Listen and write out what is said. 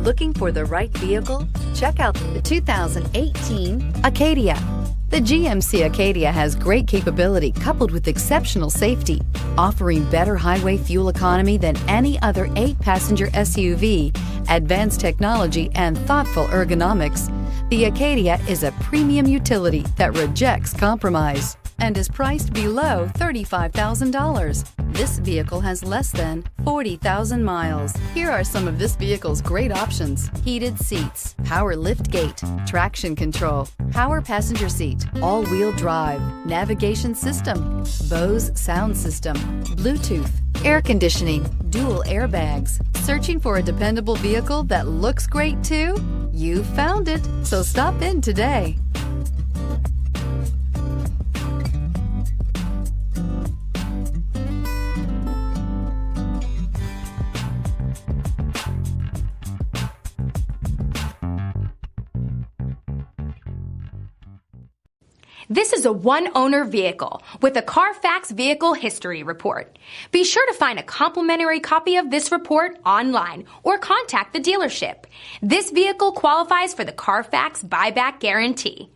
Looking for the right vehicle? Check out the 2018 Acadia. The GMC Acadia has great capability coupled with exceptional safety, offering better highway fuel economy than any other 8-passenger SUV, advanced technology, and thoughtful ergonomics. The Acadia is a premium utility that rejects compromise and is priced below $35,000. This vehicle has less than 40,000 miles. Here are some of this vehicle's great options: heated seats, power lift gate, traction control, power passenger seat, all-wheel drive, navigation system, Bose sound system, Bluetooth, air conditioning, dual airbags. Searching for a dependable vehicle that looks great too? You found it, so stop in today. This is a one-owner vehicle with a Carfax Vehicle History Report. Be sure to find a complimentary copy of this report online or contact the dealership. This vehicle qualifies for the Carfax Buyback Guarantee.